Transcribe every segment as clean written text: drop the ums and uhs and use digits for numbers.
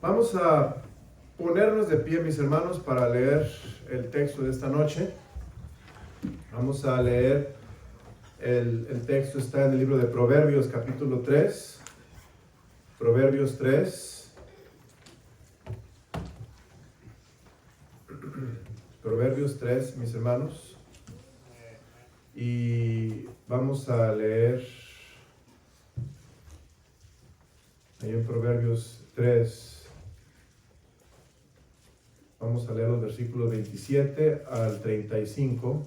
Vamos a ponernos de pie, mis hermanos, para leer el texto de esta noche. Vamos a leer, el texto está en el libro de Proverbios, capítulo 3. Proverbios 3. Proverbios 3, mis hermanos. Y vamos a leer ahí en Proverbios 3. Vamos a leer los versículos 27 al 35,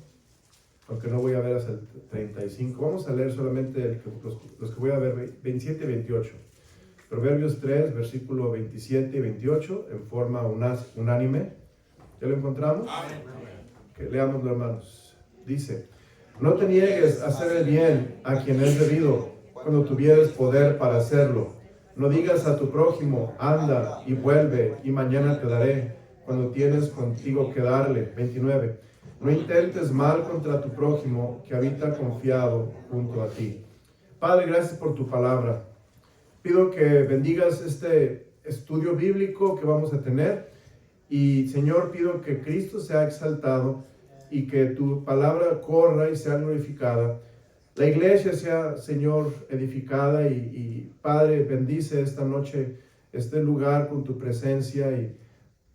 aunque no voy a ver hasta el 35. Vamos a leer solamente los que voy a ver, 27 y 28. Proverbios 3, versículo 27 y 28, en forma unánime. ¿Ya lo encontramos? Que leámoslo, hermanos. Dice: no te niegues a hacer el bien a quien es debido, cuando tuvieres poder para hacerlo. No digas a tu prójimo, anda y vuelve, y mañana te daré, cuando tienes contigo que darle. 29. No intentes mal contra tu prójimo, que habita confiado junto a ti. Padre, gracias por tu palabra. Pido que bendigas este estudio bíblico que vamos a tener. Y, Señor, pido que Cristo sea exaltado y que tu palabra corra y sea glorificada. La iglesia sea, Señor, edificada y Padre, bendice esta noche este lugar con tu presencia y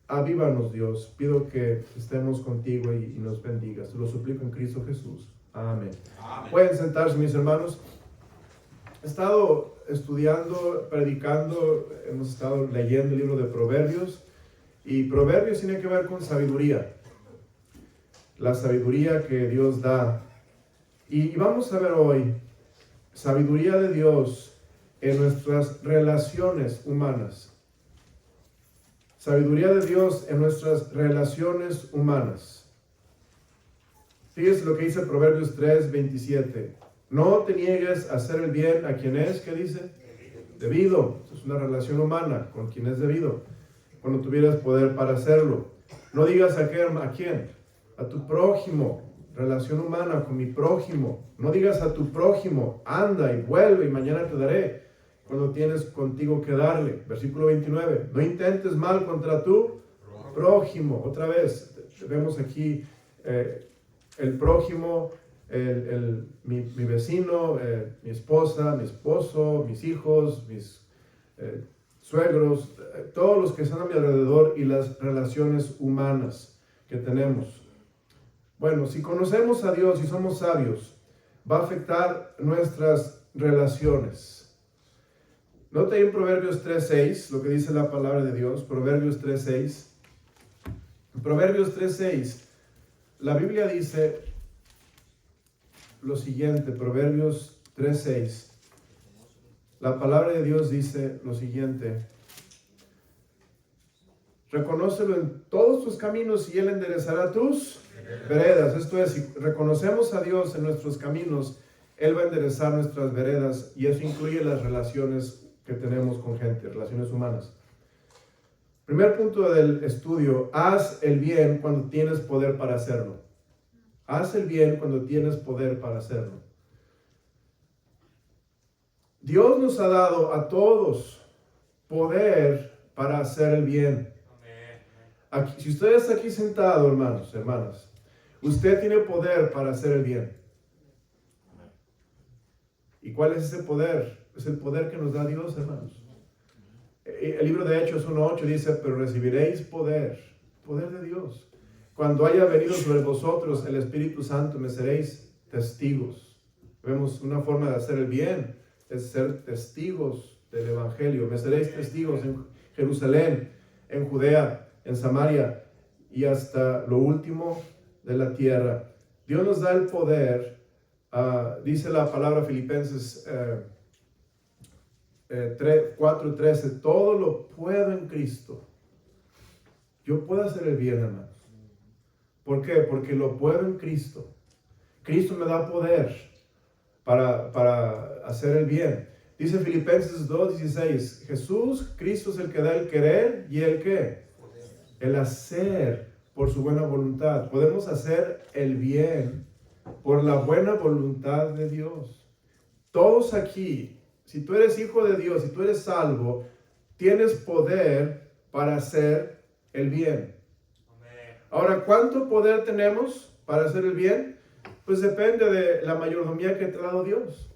avívanos, Dios. Pido que estemos contigo y nos bendigas. Te lo suplico en Cristo Jesús. Amén. Amén. Pueden sentarse, mis hermanos. He estado estudiando, predicando, hemos estado leyendo el libro de Proverbios. Y Proverbios tiene que ver con sabiduría. La sabiduría que Dios da. Y vamos a ver hoy sabiduría de Dios en nuestras relaciones humanas. Sabiduría de Dios en nuestras relaciones humanas. Fíjese lo que dice Proverbios 3, 27. No te niegues a hacer el bien a quien es, ¿qué dice? Debido. Es una relación humana con quien es debido. Cuando tuvieras poder para hacerlo. No digas a quién, a tu prójimo, relación humana con mi prójimo. No digas a tu prójimo, anda y vuelve y mañana te daré, cuando tienes contigo que darle. Versículo 29. No intentes mal contra tu prójimo. Otra vez, vemos aquí el prójimo, mi vecino, mi esposa, mi esposo, mis hijos, mis suegros, todos los que están a mi alrededor y las relaciones humanas que tenemos. Bueno, si conocemos a Dios y somos sabios, va a afectar nuestras relaciones. Nota ahí en Proverbios 3.6 lo que dice la palabra de Dios. Proverbios 3.6. Proverbios 3.6. La Biblia dice lo siguiente. Proverbios 3.6. La palabra de Dios dice lo siguiente: reconócelo en todos tus caminos y Él enderezará tus veredas. Esto es, si reconocemos a Dios en nuestros caminos, Él va a enderezar nuestras veredas, y eso incluye las relaciones que tenemos con gente, relaciones humanas. Primer punto del estudio: haz el bien cuando tienes poder para hacerlo. Haz el bien cuando tienes poder para hacerlo. Dios nos ha dado a todos poder para hacer el bien. Aquí, si usted está aquí sentado, hermanos, hermanas, usted tiene poder para hacer el bien. ¿Y cuál es ese poder? Es el poder que nos da Dios, hermanos. El libro de Hechos 1:8 dice: pero recibiréis poder de Dios. Cuando haya venido sobre vosotros el Espíritu Santo, me seréis testigos. Vemos una forma de hacer el bien, es ser testigos del Evangelio. Me seréis testigos en Jerusalén, en Judea, en Samaria y hasta lo último de la tierra. Dios nos da el poder. Dice la palabra Filipenses 4:13, todo lo puedo en Cristo. Yo puedo hacer el bien, hermanos. ¿Por qué? Porque lo puedo en Cristo. Cristo me da poder para hacer el bien. Dice Filipenses 2:16, Jesús, Cristo es el que da el querer y el ¿qué? El hacer por su buena voluntad. Podemos hacer el bien por la buena voluntad de Dios. Todos aquí, si tú eres hijo de Dios, si tú eres salvo, tienes poder para hacer el bien. Ahora, ¿cuánto poder tenemos para hacer el bien? Pues depende de la mayordomía que te ha dado Dios.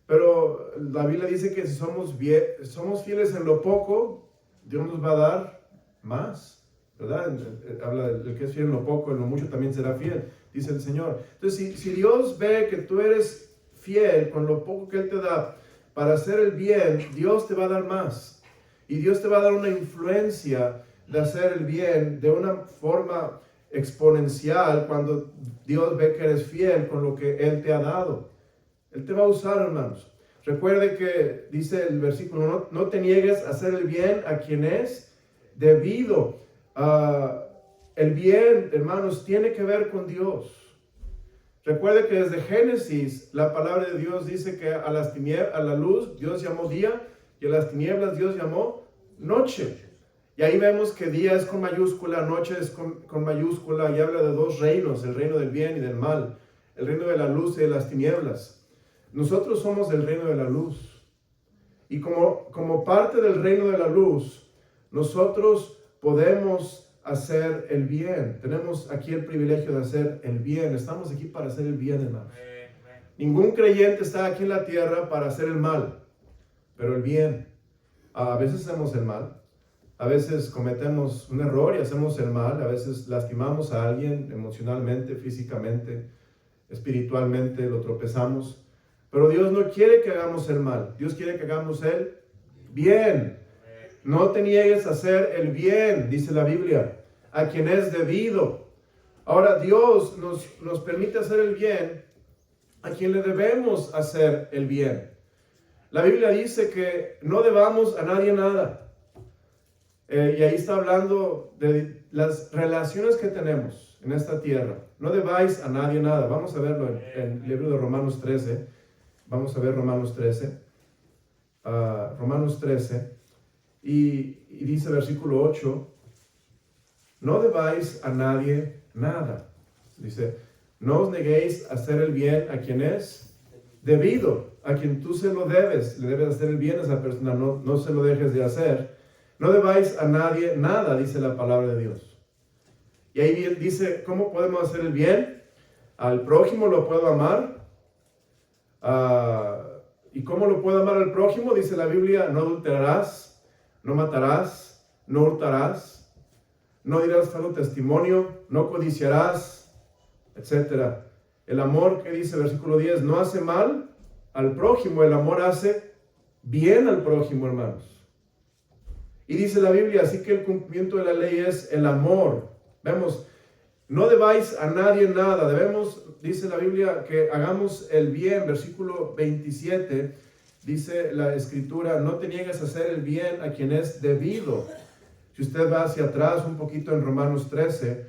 Pero la Biblia dice que si somos fieles en lo poco, Dios nos va a dar más, ¿verdad? Habla del que es fiel en lo poco, en lo mucho también será fiel, dice el Señor. Entonces, si Dios ve que tú eres fiel con lo poco que Él te da para hacer el bien, Dios te va a dar más. Y Dios te va a dar una influencia de hacer el bien de una forma exponencial cuando Dios ve que eres fiel con lo que Él te ha dado. Él te va a usar, hermanos. Recuerde que dice el versículo, no te niegues a hacer el bien a quien es debido. El bien, hermanos, tiene que ver con Dios. Recuerde que desde Génesis la palabra de Dios dice que a la luz Dios llamó día y a las tinieblas Dios llamó noche. Y ahí vemos que día es con mayúscula, noche es con mayúscula, y habla de dos reinos, el reino del bien y del mal, el reino de la luz y de las tinieblas. Nosotros somos del reino de la luz. Y como parte del reino de la luz, nosotros podemos hacer el bien. Tenemos aquí el privilegio de hacer el bien. Estamos aquí para hacer el bien, hermanos. Ningún creyente está aquí en la tierra para hacer el mal, pero el bien. A veces hacemos el mal. A veces cometemos un error y hacemos el mal. A veces lastimamos a alguien emocionalmente, físicamente, espiritualmente, lo tropezamos. Pero Dios no quiere que hagamos el mal. Dios quiere que hagamos el bien. No te niegues a hacer el bien, dice la Biblia, a quien es debido. Ahora Dios nos permite hacer el bien a quien le debemos hacer el bien. La Biblia dice que no debamos a nadie nada. Y ahí está hablando de las relaciones que tenemos en esta tierra. No debáis a nadie nada. Vamos a verlo en el libro de Romanos 13. Vamos a ver Romanos 13. Romanos 13. Y dice versículo 8. No debáis a nadie nada. Dice, no os neguéis a hacer el bien a quien es debido. A quien tú se lo debes. Le debes hacer el bien a esa persona. No se lo dejes de hacer. No debáis a nadie nada, dice la palabra de Dios. Y ahí dice, ¿cómo podemos hacer el bien? Al prójimo lo puedo amar. ¿Y cómo lo puedo amar al prójimo? Dice la Biblia, no adulterarás, no matarás, no hurtarás, no dirás falso testimonio, no codiciarás, etc. El amor, que dice versículo 10, no hace mal al prójimo, el amor hace bien al prójimo, hermanos. Y dice la Biblia, así que el cumplimiento de la ley es el amor. Vemos, no debáis a nadie nada. Debemos, dice la Biblia, que hagamos el bien. Versículo 27, dice la Escritura, no te niegues a hacer el bien a quien es debido. Si usted va hacia atrás un poquito en Romanos 13,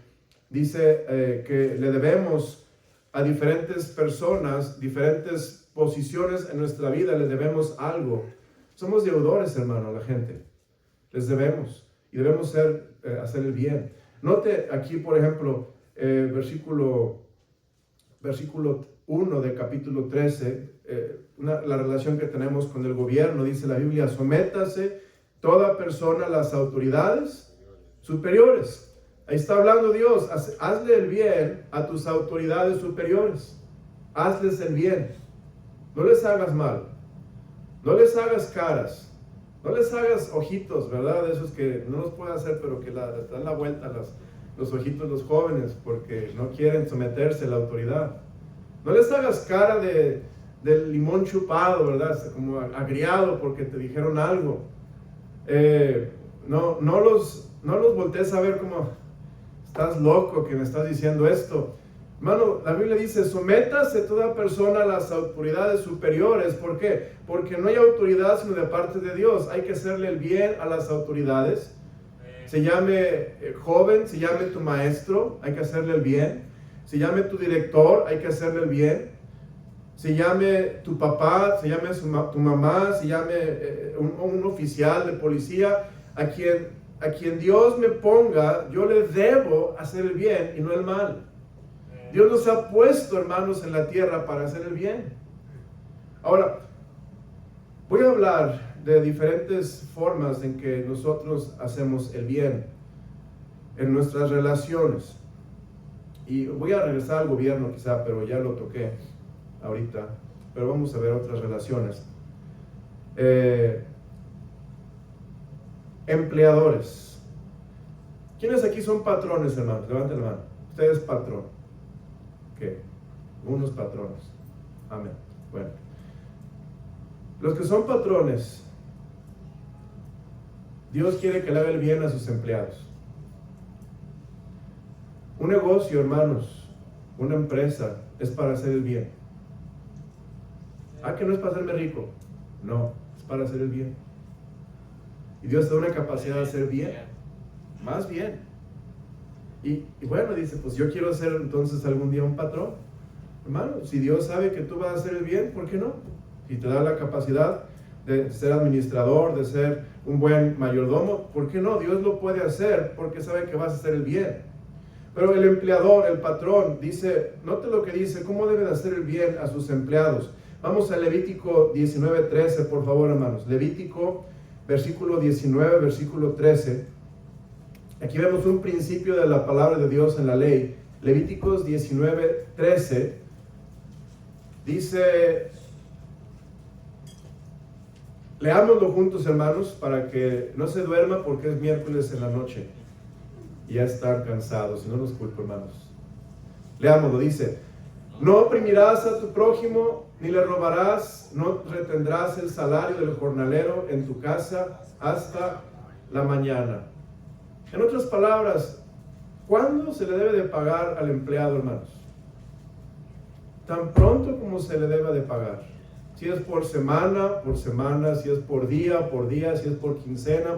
dice que le debemos a diferentes personas, diferentes posiciones en nuestra vida, le debemos algo. Somos deudores, hermano, a la gente. Les debemos y debemos hacer el bien. Note aquí, por ejemplo, versículo 1 de capítulo 13, la relación que tenemos con el gobierno. Dice la Biblia, sométase toda persona a las autoridades superiores. Ahí está hablando Dios, hazle el bien a tus autoridades superiores. Hazles el bien. No les hagas mal. No les hagas caras. No les hagas ojitos, ¿verdad? De esos que no los puede hacer, pero que dan la vuelta los ojitos los jóvenes porque no quieren someterse a la autoridad. No les hagas cara de limón chupado, ¿verdad? Como agriado porque te dijeron algo. No los voltees a ver como, estás loco que me estás diciendo esto. Hermano, la Biblia dice, sométase toda persona a las autoridades superiores. ¿Por qué? Porque no hay autoridad sino de parte de Dios. Hay que hacerle el bien a las autoridades. Se llame joven, se llame tu maestro, hay que hacerle el bien. Se llame tu director, hay que hacerle el bien. Se llame tu papá, se llame tu mamá, se llame un oficial de policía. A quien Dios me ponga, yo le debo hacer el bien y no el mal. Dios nos ha puesto, hermanos, en la tierra para hacer el bien. Ahora, voy a hablar de diferentes formas en que nosotros hacemos el bien en nuestras relaciones. Y voy a regresar al gobierno quizá, pero ya lo toqué ahorita. Pero vamos a ver otras relaciones. Empleadores. ¿Quiénes aquí son patrones, hermanos? Levanten la mano. Usted es patrón. ¿Qué? Unos patrones. Amén. Bueno. Los que son patrones, Dios quiere que le haga el bien a sus empleados. Un negocio, hermanos, una empresa, es para hacer el bien. Que no es para hacerme rico. No, es para hacer el bien. Y Dios te da una capacidad de hacer bien. Más bien. Y bueno, dice, pues yo quiero ser entonces algún día un patrón. Hermano, si Dios sabe que tú vas a hacer el bien, ¿por qué no? Si te da la capacidad de ser administrador, de ser un buen mayordomo, ¿por qué no? Dios lo puede hacer porque sabe que vas a hacer el bien. Pero el empleador, el patrón, dice, note lo que dice, cómo debe de hacer el bien a sus empleados. Vamos a Levítico 19:13, por favor, hermanos. Levítico, versículo 19, versículo 13. Aquí vemos un principio de la palabra de Dios en la ley. Levíticos 19:13 dice, leámoslo juntos, hermanos, para que no se duerma porque es miércoles en la noche y ya están cansados, y no los culpo, hermanos. Leámoslo, dice, no oprimirás a tu prójimo, ni le robarás, no retendrás el salario del jornalero en tu casa hasta la mañana. En otras palabras, ¿cuándo se le debe de pagar al empleado, hermanos? Tan pronto como se le debe de pagar. Si es por semana, si es por día, si es por quincena,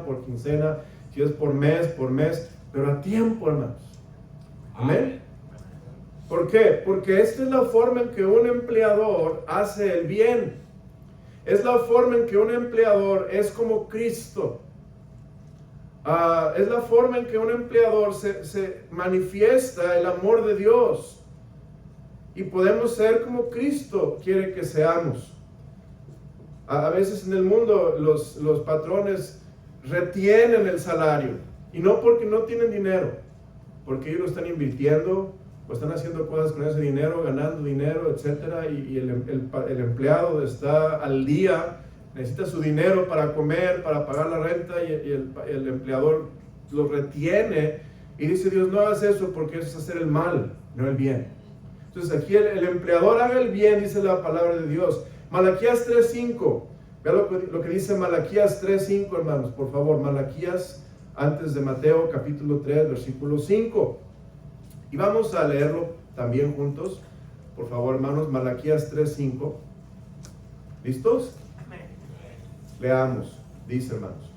si es por mes, pero a tiempo, hermanos. Amén. ¿Por qué? Porque esta es la forma en que un empleador hace el bien. Es la forma en que un empleador es como Cristo. Es la forma en que un empleador se manifiesta el amor de Dios. Y podemos ser como Cristo quiere que seamos. A veces en el mundo los patrones retienen el salario. Y no porque no tienen dinero, porque ellos lo están invirtiendo, o están haciendo cosas con ese dinero, ganando dinero, etc. Y el empleado está al día, necesita su dinero para comer, para pagar la renta, y el empleador lo retiene. Y dice Dios, no hagas eso porque eso es hacer el mal, no el bien. Entonces aquí el empleador haga el bien, dice la palabra de Dios. Malaquías 3:5. Vea lo que dice Malaquías 3:5, hermanos, por favor. Malaquías, antes de Mateo, capítulo 3, versículo 5. Y vamos a leerlo también juntos. Por favor, hermanos, Malaquías 3:5. ¿Listos? Leamos. Dice, hermanos.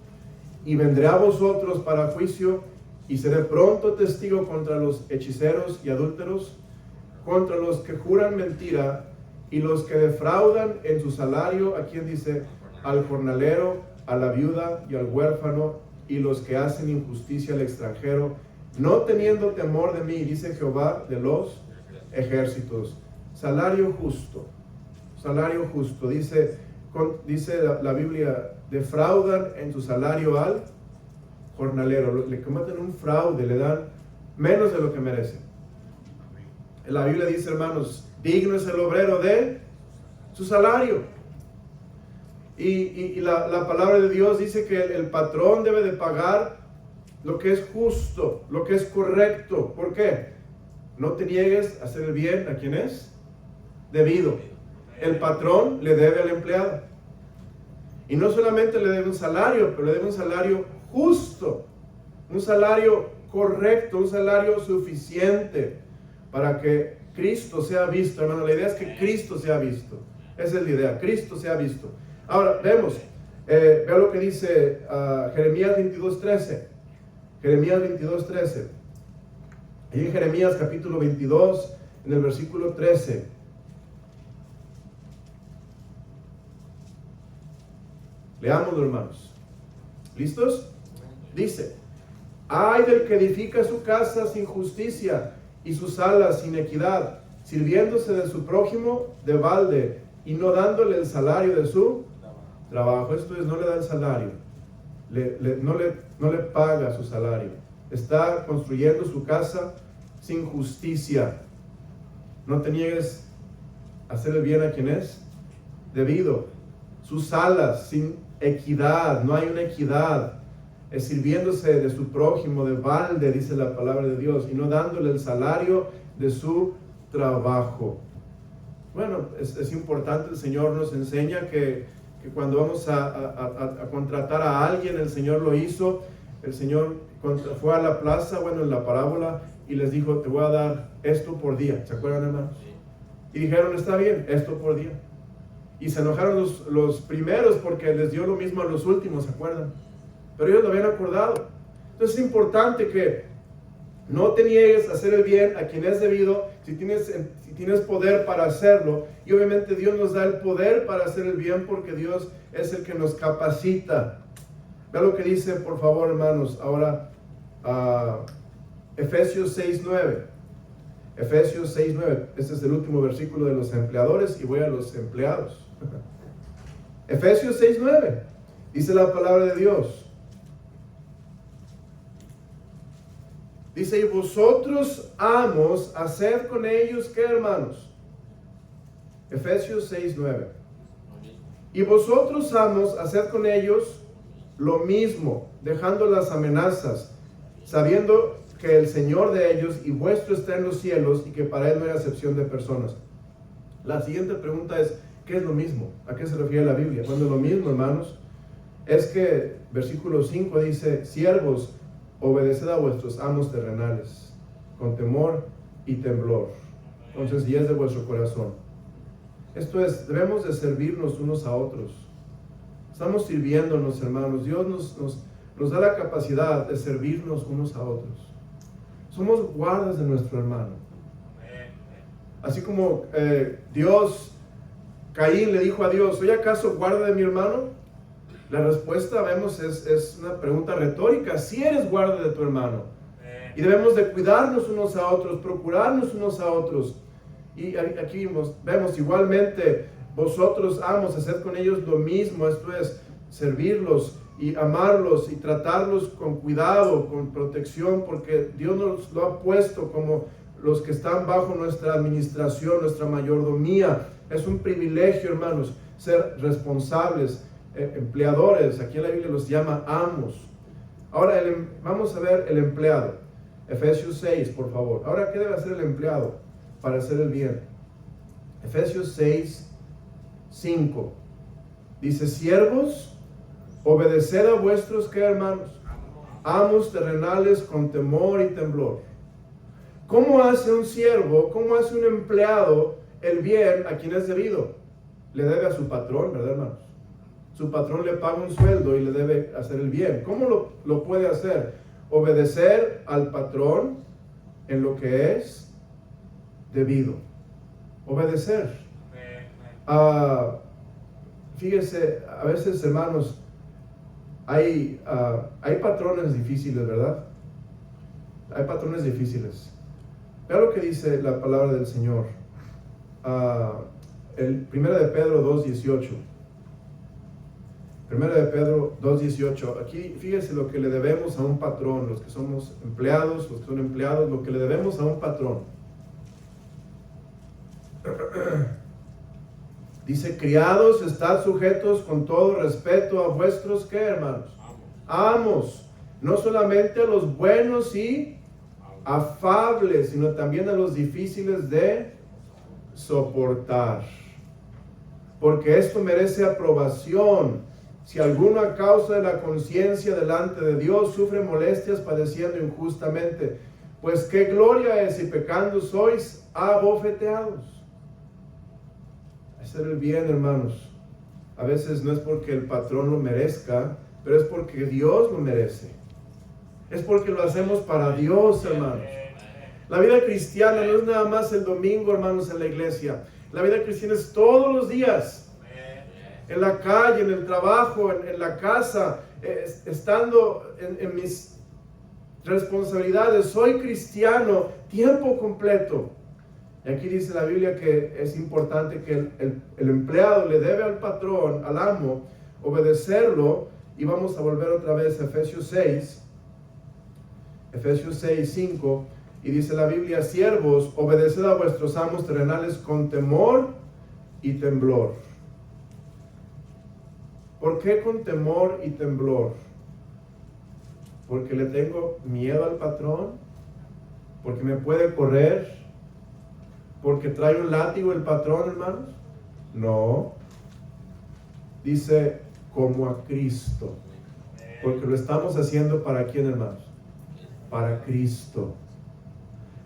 Y vendré a vosotros para juicio, y seré pronto testigo contra los hechiceros y adúlteros, contra los que juran mentira, y los que defraudan en su salario, ¿a quién dice? Al jornalero, a la viuda y al huérfano, y los que hacen injusticia al extranjero, no teniendo temor de mí, dice Jehová de los ejércitos. Salario justo, dice la Biblia, defraudan en su salario al jornalero, le cometen un fraude, le dan menos de lo que merece. La Biblia dice, hermanos, digno es el obrero de su salario. Y la palabra de Dios dice que el patrón debe de pagar lo que es justo, lo que es correcto. ¿Por qué? No te niegues a hacer el bien a quien es debido. El patrón le debe al empleado. Y no solamente le debe un salario, pero le debe un salario justo, un salario correcto, un salario suficiente para que Cristo sea visto, hermano. La idea es que Cristo sea visto. Esa es la idea, Cristo sea visto. Ahora, vea lo que dice Jeremías 22:13. Jeremías 22:13. Ahí en Jeremías capítulo 22, en el versículo 13. Leámoslo, hermanos. ¿Listos? Dice: ay del que edifica su casa sin justicia y sus alas sin equidad, sirviéndose de su prójimo de balde y no dándole el salario de su trabajo. Esto es, no le da el salario, no le paga su salario. Está construyendo su casa sin justicia. No te niegues a hacer el bien a quien es debido. Sus alas sin equidad, no hay una equidad. Es sirviéndose de su prójimo de balde, dice la palabra de Dios, y no dándole el salario de su trabajo. Bueno, es importante, el Señor nos enseña que cuando vamos a contratar a alguien, el Señor lo hizo. El Señor fue a la plaza, bueno, en la parábola, y les dijo, te voy a dar esto por día. ¿Se acuerdan, hermanos? Y dijeron, está bien, esto por día. Y se enojaron los primeros porque les dio lo mismo a los últimos, ¿se acuerdan? Pero ellos lo habían acordado. Entonces es importante que no te niegues a hacer el bien a quien es debido, si tienes poder para hacerlo. Y obviamente Dios nos da el poder para hacer el bien porque Dios es el que nos capacita. Vea lo que dice, por favor, hermanos, ahora Efesios 6:9. Efesios 6:9. Este es el último versículo de los empleadores y voy a los empleados. Efesios 6:9. Dice la palabra de Dios. Dice, y vosotros amos, haced con ellos, ¿qué, hermanos? Efesios 6:9. Y vosotros amos, haced con ellos lo mismo, dejando las amenazas, sabiendo que el Señor de ellos y vuestro está en los cielos y que para Él no hay acepción de personas. La siguiente pregunta es, ¿qué es lo mismo? ¿A qué se refiere la Biblia? Cuando lo mismo, hermanos, es que versículo 5 dice, siervos, obedeced a vuestros amos terrenales, con temor y temblor, con sencillez de vuestro corazón. Esto es, debemos de servirnos unos a otros. Estamos sirviéndonos, hermanos. Dios nos da la capacidad de servirnos unos a otros. Somos guardas de nuestro hermano. Así como Caín le dijo a Dios, ¿soy acaso guarda de mi hermano? La respuesta, vemos, es una pregunta retórica. Si eres guarda de tu hermano. Y debemos de cuidarnos unos a otros, procurarnos unos a otros. Y aquí vemos igualmente, vosotros amos, haced con ellos lo mismo. Esto es, servirlos y amarlos y tratarlos con cuidado, con protección, porque Dios nos lo ha puesto como los que están bajo nuestra administración, nuestra mayordomía. Es un privilegio, hermanos, ser responsables, empleadores. Aquí en la Biblia los llama amos. Ahora vamos a ver el empleado. Efesios 6, por favor. Ahora, ¿qué debe hacer el empleado para hacer el bien? Efesios 6, 5. Dice, siervos, obedeced a vuestros, ¿qué, hermanos? Amos terrenales con temor y temblor. ¿Cómo hace un siervo, cómo hace un empleado el bien a quien es debido? Le debe a su patrón, ¿verdad, hermanos? Su patrón le paga un sueldo y le debe hacer el bien. ¿Cómo lo puede hacer? Obedecer al patrón en lo que es debido. Obedecer. Fíjese, a veces, hermanos, hay patrones difíciles, ¿verdad? Hay patrones difíciles. Vea lo que dice la palabra del Señor. El 1 de Pedro 2:18. 1 de Pedro 2:18. Aquí fíjese lo que le debemos a un patrón, los que somos empleados, los que son empleados, lo que le debemos a un patrón. Dice, criados, estad sujetos con todo respeto a vuestros, ¿qué, hermanos? Amos. No solamente a los buenos y afables, sino también a los difíciles de soportar. Porque esto merece aprobación. Si alguno a causa de la conciencia delante de Dios sufre molestias padeciendo injustamente, pues qué gloria es si pecando sois abofeteados. Hacer el bien, hermanos, a veces no es porque el patrón lo merezca, pero es porque Dios lo merece. Es porque lo hacemos para Dios, hermanos. La vida cristiana no es nada más el domingo, hermanos, en la iglesia. La vida cristiana es todos los días. En la calle, en el trabajo, en la casa, estando en mis responsabilidades. Soy cristiano, tiempo completo. Y aquí dice la Biblia que es importante que el empleado le debe al patrón, al amo, obedecerlo. Y vamos a volver otra vez a Efesios 6, 5, y dice la Biblia: siervos, obedeced a vuestros amos terrenales con temor y temblor. ¿Por qué con temor y temblor? ¿Porque le tengo miedo al patrón? ¿Porque me puede correr? ¿Porque trae un látigo el patrón, hermanos? No. Dice, como a Cristo. Porque lo estamos haciendo ¿para quién, hermanos? Para Cristo.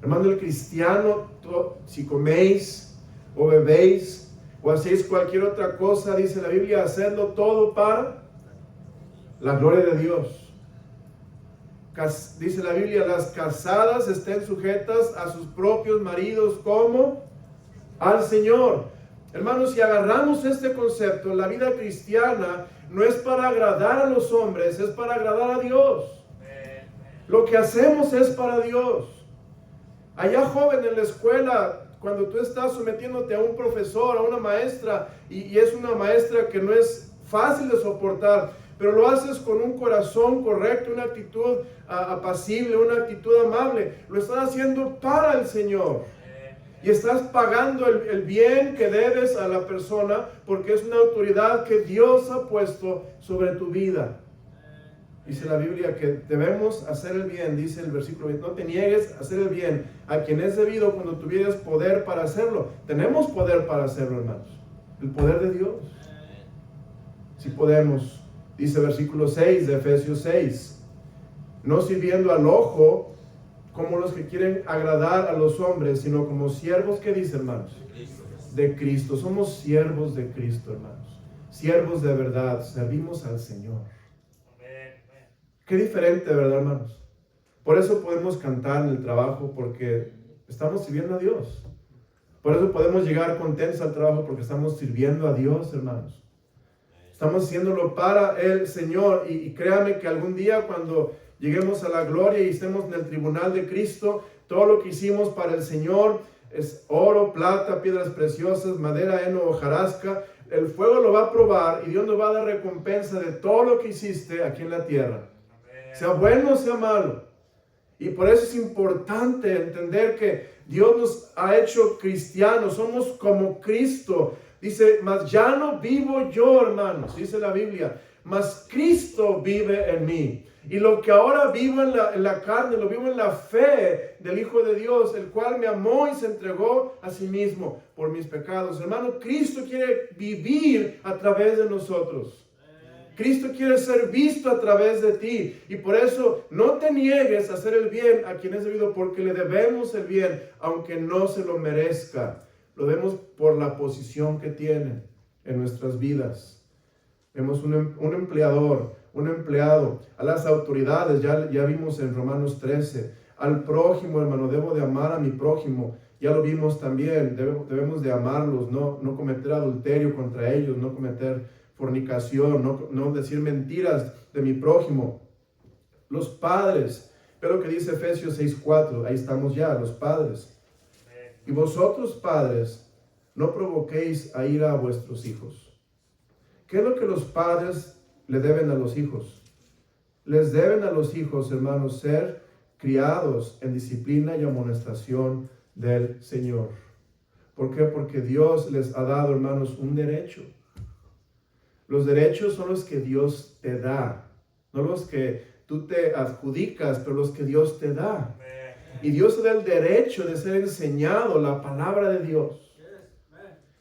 Hermano, el cristiano, si coméis o bebéis o hacéis cualquier otra cosa, dice la Biblia, hacedlo todo para la gloria de Dios. Dice la Biblia, las casadas estén sujetas a sus propios maridos como al Señor. Hermanos, si agarramos este concepto, la vida cristiana no es para agradar a los hombres, es para agradar a Dios. Lo que hacemos es para Dios. Allá, joven, en la escuela, cuando tú estás sometiéndote a un profesor, a una maestra, y es una maestra que no es fácil de soportar, pero lo haces con un corazón correcto, una actitud apacible, una actitud amable, lo estás haciendo para el Señor. Y estás pagando el bien que debes a la persona, porque es una autoridad que Dios ha puesto sobre tu vida. Dice la Biblia que debemos hacer el bien, dice el versículo 20, no te niegues a hacer el bien a quien es debido cuando tuvieras poder para hacerlo. Tenemos poder para hacerlo, hermanos. El poder de Dios. Si podemos, dice versículo 6 de Efesios 6, no sirviendo al ojo como los que quieren agradar a los hombres, sino como siervos, ¿qué dice, hermanos? De Cristo. Somos siervos de Cristo, hermanos. Siervos de verdad, servimos al Señor. Qué diferente, ¿verdad, hermanos? Por eso podemos cantar en el trabajo, porque estamos sirviendo a Dios. Por eso podemos llegar contentos al trabajo, porque estamos sirviendo a Dios, hermanos. Estamos haciéndolo para el Señor. Y créame que algún día, cuando lleguemos a la gloria y estemos en el tribunal de Cristo, todo lo que hicimos para el Señor es oro, plata, piedras preciosas, madera, heno, hojarasca. El fuego lo va a probar y Dios nos va a dar recompensa de todo lo que hiciste aquí en la tierra. Sea bueno o sea malo. Y por eso es importante entender que Dios nos ha hecho cristianos. Somos como Cristo. Dice, mas ya no vivo yo, hermanos. Dice la Biblia, mas Cristo vive en mí. Y lo que ahora vivo en la carne, lo vivo en la fe del Hijo de Dios, el cual me amó y se entregó a sí mismo por mis pecados. Hermano, Cristo quiere vivir a través de nosotros. Cristo quiere ser visto a través de ti. Y por eso no te niegues a hacer el bien a quien es debido, porque le debemos el bien, aunque no se lo merezca. Lo vemos por la posición que tiene en nuestras vidas. Vemos un empleador, un empleado, a las autoridades, ya vimos en Romanos 13, al prójimo, hermano, debo de amar a mi prójimo, ya lo vimos también, debemos de amarlos, no cometer adulterio contra ellos, no cometer fornicación, no decir mentiras de mi prójimo. Los padres, pero lo que dice Efesios 6:4, ahí estamos ya, los padres. Y vosotros, padres, no provoquéis a ira a vuestros hijos. ¿Qué es lo que los padres le deben a los hijos? Les deben a los hijos, hermanos, ser criados en disciplina y amonestación del Señor. ¿Por qué? Porque Dios les ha dado, hermanos, un derecho. Los derechos son los que Dios te da, no los que tú te adjudicas, pero los que Dios te da. Y Dios te da el derecho de ser enseñado la palabra de Dios.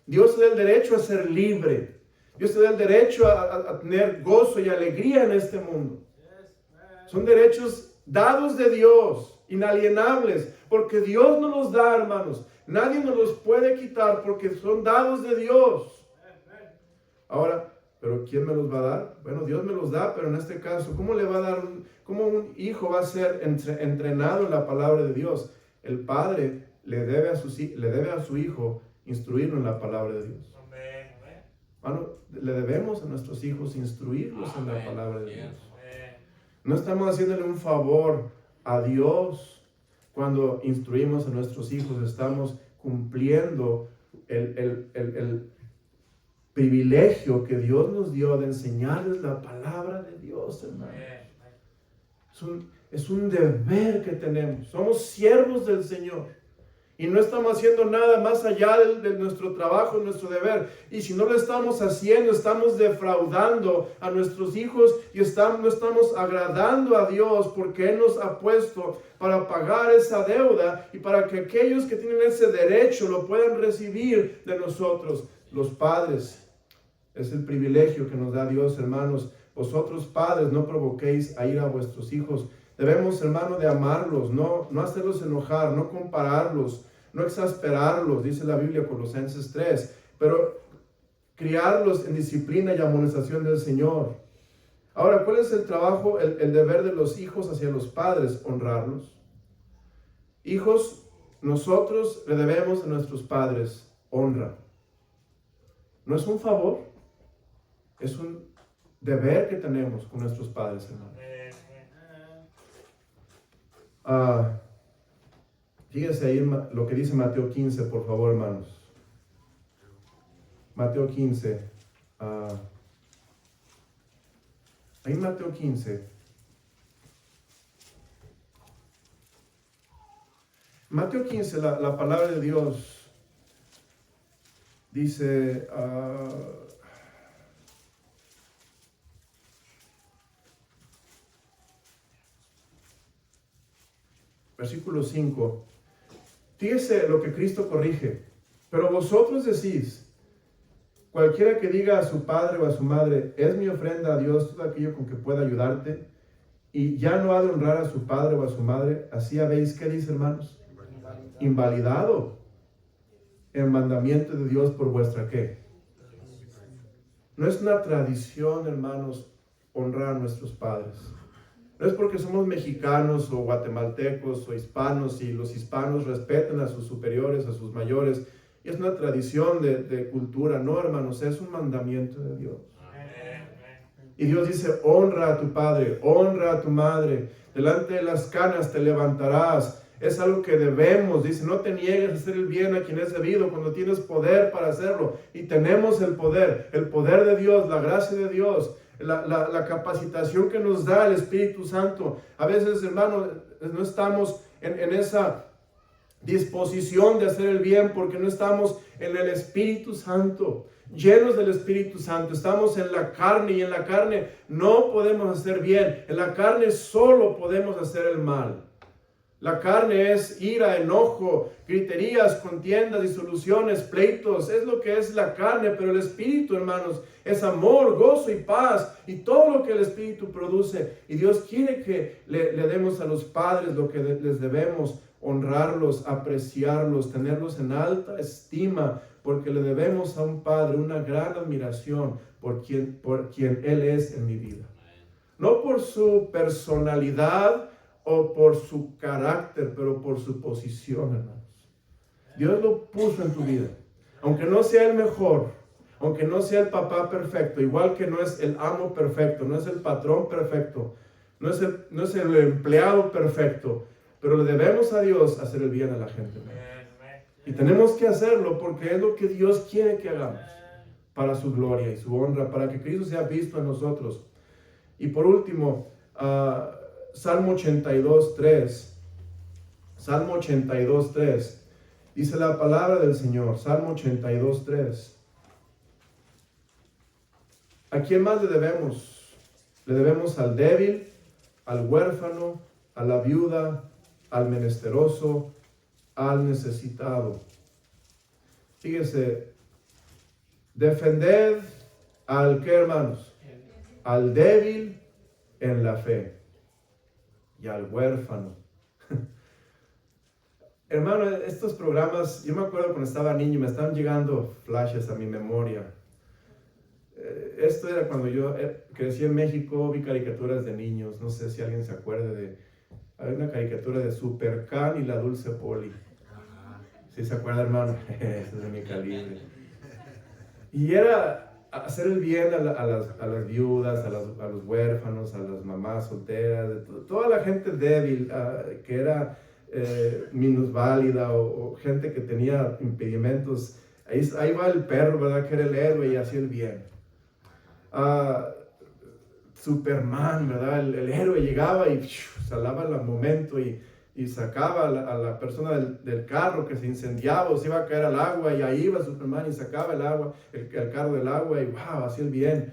Dios te da el derecho a ser libre. Dios te da el derecho a tener gozo y alegría en este mundo. Son derechos dados de Dios, inalienables, porque Dios nos los da, hermanos. Nadie nos los puede quitar porque son dados de Dios. Ahora, ¿pero quién me los va a dar? Bueno, Dios me los da, pero en este caso, ¿cómo le va a dar cómo un hijo va a ser entrenado en la palabra de Dios? El padre le debe a su hijo instruirlo en la palabra de Dios. Bueno, le debemos a nuestros hijos instruirlos en la palabra de Dios. No estamos haciéndole un favor a Dios cuando instruimos a nuestros hijos. Estamos cumpliendo el privilegio que Dios nos dio de enseñarles la palabra de Dios, hermanos. Es un deber que tenemos. Somos siervos del Señor. Y no estamos haciendo nada más allá de nuestro trabajo, nuestro deber. Y si no lo estamos haciendo, estamos defraudando a nuestros hijos y no estamos agradando a Dios, porque Él nos ha puesto para pagar esa deuda y para que aquellos que tienen ese derecho lo puedan recibir de nosotros, los padres. Es el privilegio que nos da Dios, hermanos. Vosotros, padres, no provoquéis a ira a vuestros hijos. Debemos, hermano, de amarlos, no hacerlos enojar, no compararlos, no exasperarlos, dice la Biblia, Colosenses 3, pero criarlos en disciplina y amonestación del Señor. Ahora, ¿cuál es el trabajo, el deber de los hijos hacia los padres? Honrarlos. Hijos, nosotros le debemos a nuestros padres honra. No es un favor, es un deber que tenemos con nuestros padres, hermanos. Fíjense ahí lo que dice Mateo 15, por favor, hermanos. Mateo 15. Ahí en Mateo 15. Mateo 15, la palabra de Dios dice... versículo 5. Fíjese lo que Cristo corrige. Pero vosotros decís, cualquiera que diga a su padre o a su madre, es mi ofrenda a Dios todo aquello con que pueda ayudarte, y ya no ha de honrar a su padre o a su madre, así habéis, ¿qué dice, hermanos? Invalidado el mandamiento de Dios por vuestra ¿qué? No es una tradición, hermanos, honrar a nuestros padres. No es porque somos mexicanos o guatemaltecos o hispanos y los hispanos respetan a sus superiores, a sus mayores. Y es una tradición de cultura. No, hermanos, es un mandamiento de Dios. Y Dios dice, honra a tu padre, honra a tu madre. Delante de las canas te levantarás. Es algo que debemos. Dice, no te niegues a hacer el bien a quien es debido cuando tienes poder para hacerlo. Y tenemos el poder de Dios, la gracia de Dios. La capacitación que nos da el Espíritu Santo. A veces, hermano, no estamos en esa disposición de hacer el bien porque no estamos en el Espíritu Santo, llenos del Espíritu Santo. Estamos en la carne y en la carne no podemos hacer bien. En la carne solo podemos hacer el mal. La carne es ira, enojo, griterías, contiendas, disoluciones, pleitos. Es lo que es la carne, pero el Espíritu, hermanos, es amor, gozo y paz y todo lo que el Espíritu produce. Y Dios quiere que le demos a los padres lo que les debemos, honrarlos, apreciarlos, tenerlos en alta estima, porque le debemos a un Padre una gran admiración por quien Él es en mi vida. No por su personalidad o por su carácter, pero por su posición, hermanos. Dios lo puso en tu vida. Aunque no sea el mejor, aunque no sea el papá perfecto, igual que no es el amo perfecto, no es el patrón perfecto, no es el empleado perfecto, pero le debemos a Dios hacer el bien a la gente, hermanos. Y tenemos que hacerlo porque es lo que Dios quiere que hagamos, para su gloria y su honra, para que Cristo sea visto en nosotros. Y por último, Salmo 82:3. Salmo 82:3. Dice la palabra del Señor. Salmo 82:3. ¿A quién más le debemos? Le debemos al débil, al huérfano, a la viuda, al menesteroso, al necesitado. Fíjese, defended al ¿qué, hermanos? Al débil en la fe y al huérfano. Hermano, estos programas, yo me acuerdo cuando estaba niño, me estaban llegando flashes a mi memoria. Esto era cuando yo crecí en México, vi caricaturas de niños, no sé si alguien se acuerde hay una caricatura de Supercan y la Dulce Poli. ¿Sí se acuerda, hermano? Eso es de mi calibre. Y era hacer el bien a las viudas, a los huérfanos, a las mamás solteras, toda la gente débil, que era minusválida o gente que tenía impedimentos. Ahí va el perro, ¿verdad? Que era el héroe y hacía el bien. Superman, ¿verdad? El héroe llegaba y salaba el momento y sacaba a la persona del carro que se incendiaba o se iba a caer al agua, y ahí iba Superman y sacaba el agua, el carro del agua, y wow, hacía el bien.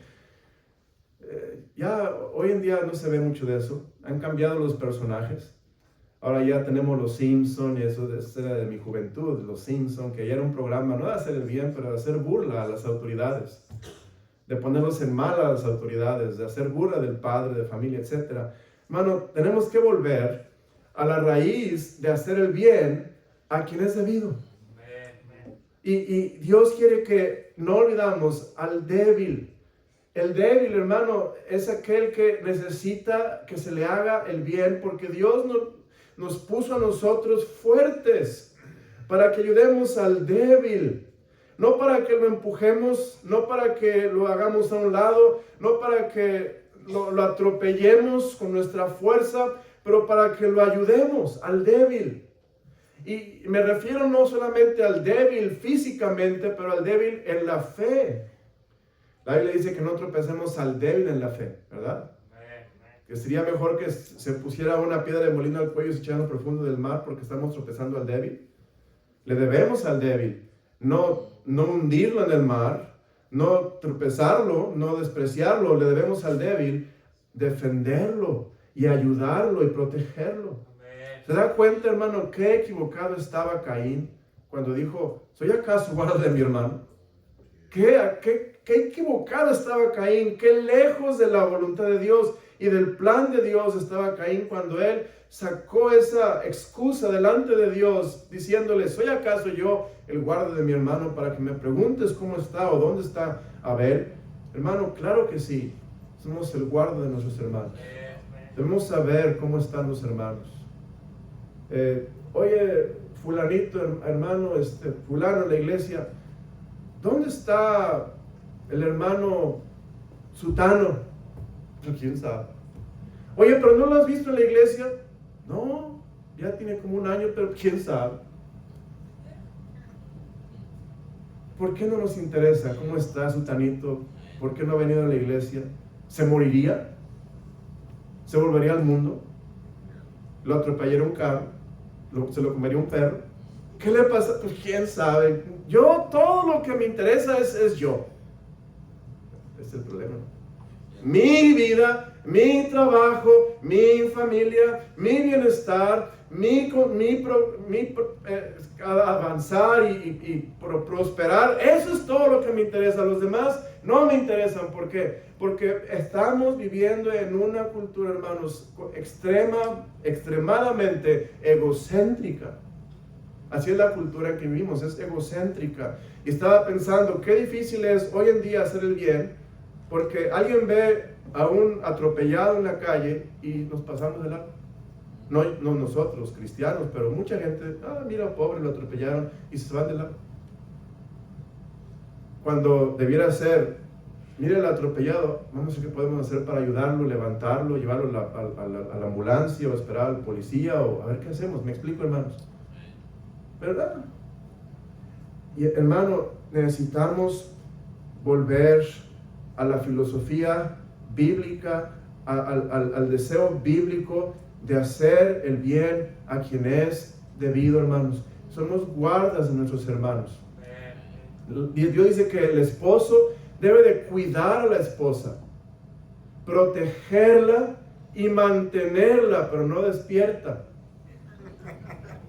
Ya hoy en día no se ve mucho de eso. Han cambiado los personajes. Ahora ya tenemos los Simpson, y eso era de mi juventud, los Simpson, que ya era un programa no de hacer el bien, pero de hacer burla a las autoridades, de ponerlos en mal a las autoridades, de hacer burla del padre, de familia, etc. Hermano, tenemos que volver a la raíz de hacer el bien a quien es debido. Y Dios quiere que no olvidamos al débil. El débil, hermano, es aquel que necesita que se le haga el bien, porque Dios nos puso a nosotros fuertes para que ayudemos al débil. No para que lo empujemos, no para que lo hagamos a un lado, no para que lo atropellemos con nuestra fuerza, pero para que lo ayudemos al débil. Y me refiero no solamente al débil físicamente, pero al débil en la fe. La Biblia dice que no tropecemos al débil en la fe, ¿verdad? Que sería mejor que se pusiera una piedra de molino al cuello y se echara en lo profundo del mar porque estamos tropezando al débil. Le debemos al débil no hundirlo en el mar, no tropezarlo, no despreciarlo. Le debemos al débil defenderlo y ayudarlo y protegerlo. ¿Se da cuenta, hermano, qué equivocado estaba Caín cuando dijo, ¿soy acaso guarda de mi hermano? Qué equivocado estaba Caín, qué lejos de la voluntad de Dios y del plan de Dios estaba Caín cuando él sacó esa excusa delante de Dios diciéndole, ¿soy acaso yo el guarda de mi hermano para que me preguntes cómo está o dónde está Abel? Hermano, claro que sí, somos el guarda de nuestros hermanos. Debemos saber cómo están los hermanos. Oye, fulanito, hermano, fulano en la iglesia, ¿dónde está el hermano sutano? ¿Quién sabe? Oye, pero ¿no lo has visto en la iglesia? No, ya tiene como un año, pero ¿quién sabe? ¿Por qué no nos interesa cómo está sutanito? ¿Por qué no ha venido a la iglesia? ¿Se moriría? ¿Se volvería al mundo? ¿Lo atropellaría un carro? ¿Se lo comería un perro? ¿Qué le pasa? Pues quién sabe. Todo lo que me interesa es yo. Ese es el problema. Mi vida, mi trabajo, mi familia, mi bienestar, avanzar y prosperar. Eso es todo lo que me interesa. Los demás no me interesan. ¿Por qué? Porque estamos viviendo en una cultura, hermanos, extremadamente egocéntrica. Así es la cultura en que vivimos, es egocéntrica. Y estaba pensando, qué difícil es hoy en día hacer el bien, porque alguien ve a un atropellado en la calle y nos pasamos de lado. No nosotros, cristianos, pero mucha gente, mira, pobre, lo atropellaron, y se van de lado. Cuando debiera ser, mira el atropellado, vamos a ver qué podemos hacer para ayudarlo, levantarlo, llevarlo a la ambulancia, o esperar al policía, o a ver qué hacemos. ¿Me explico, hermanos? ¿Verdad? Y hermano, necesitamos volver a la filosofía bíblica, al deseo bíblico de hacer el bien a quien es debido, hermanos. Somos guardas de nuestros hermanos. Dios dice que el esposo debe de cuidar a la esposa, protegerla y mantenerla, pero no despierta.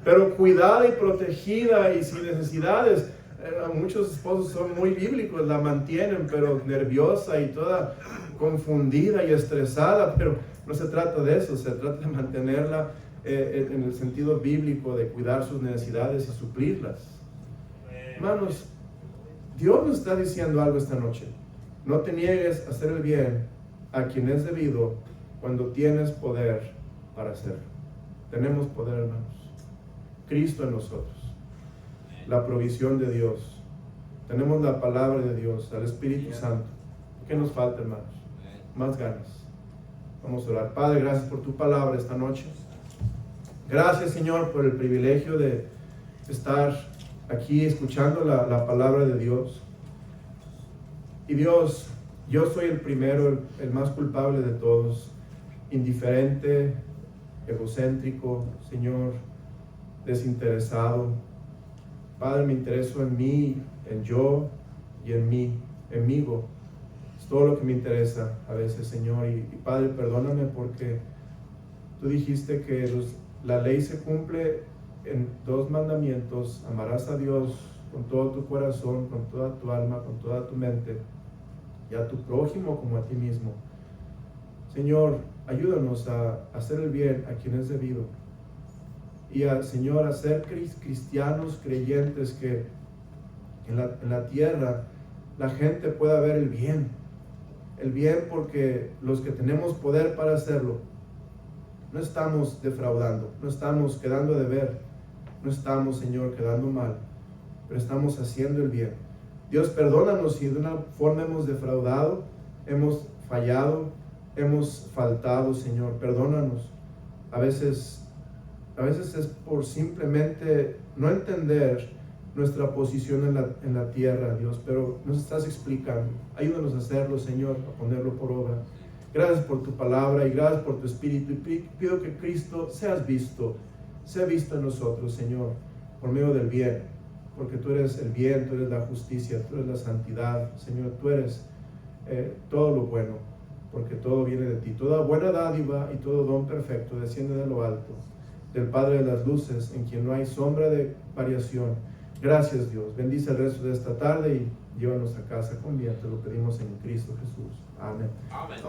Pero cuidada y protegida y sin necesidades. Muchos esposos son muy bíblicos, la mantienen, pero nerviosa y toda confundida y estresada. Pero no se trata de eso, se trata de mantenerla en el sentido bíblico, de cuidar sus necesidades y suplirlas. Hermanos, Dios nos está diciendo algo esta noche. No te niegues a hacer el bien a quien es debido cuando tienes poder para hacerlo. Tenemos poder, hermanos. Cristo en nosotros, la provisión de Dios, tenemos la palabra de Dios, al Espíritu Santo. ¿Qué nos falta, hermanos? Más ganas. Vamos a orar. Padre, gracias por tu palabra esta noche. Gracias, Señor, por el privilegio de estar aquí escuchando la palabra de Dios. Y Dios, yo soy el primero, el más culpable de todos, indiferente, egocéntrico, Señor, desinteresado. Padre, me intereso en mí, en yo y en mí, enmigo. Es todo lo que me interesa a veces, Señor. Y Padre, perdóname porque tú dijiste que la ley se cumple en 2 mandamientos: amarás a Dios con todo tu corazón, con toda tu alma, con toda tu mente, y a tu prójimo como a ti mismo. Señor, ayúdanos a hacer el bien a quien es debido, y Señor, a ser cristianos creyentes, que en la tierra la gente pueda ver el bien porque los que tenemos poder para hacerlo, no estamos defraudando, no estamos quedando a deber, no estamos, Señor, quedando mal, pero estamos haciendo el bien. Dios, perdónanos si de una forma hemos defraudado, hemos fallado, hemos faltado, Señor, perdónanos. A veces es por simplemente no entender nuestra posición en la tierra, Dios, pero nos estás explicando. Ayúdanos a hacerlo, Señor, a ponerlo por obra. Gracias por tu palabra y gracias por tu Espíritu. Y pido que Cristo sea visto en nosotros, Señor, por medio del bien, porque tú eres el bien, tú eres la justicia, tú eres la santidad, Señor, tú eres todo lo bueno, porque todo viene de ti. Toda buena dádiva y todo don perfecto desciende de lo alto, del Padre de las luces, en quien no hay sombra de variación. Gracias, Dios. Bendice el resto de esta tarde y llévanos a casa con bien. Te lo pedimos en Cristo Jesús. Amén. Vamos a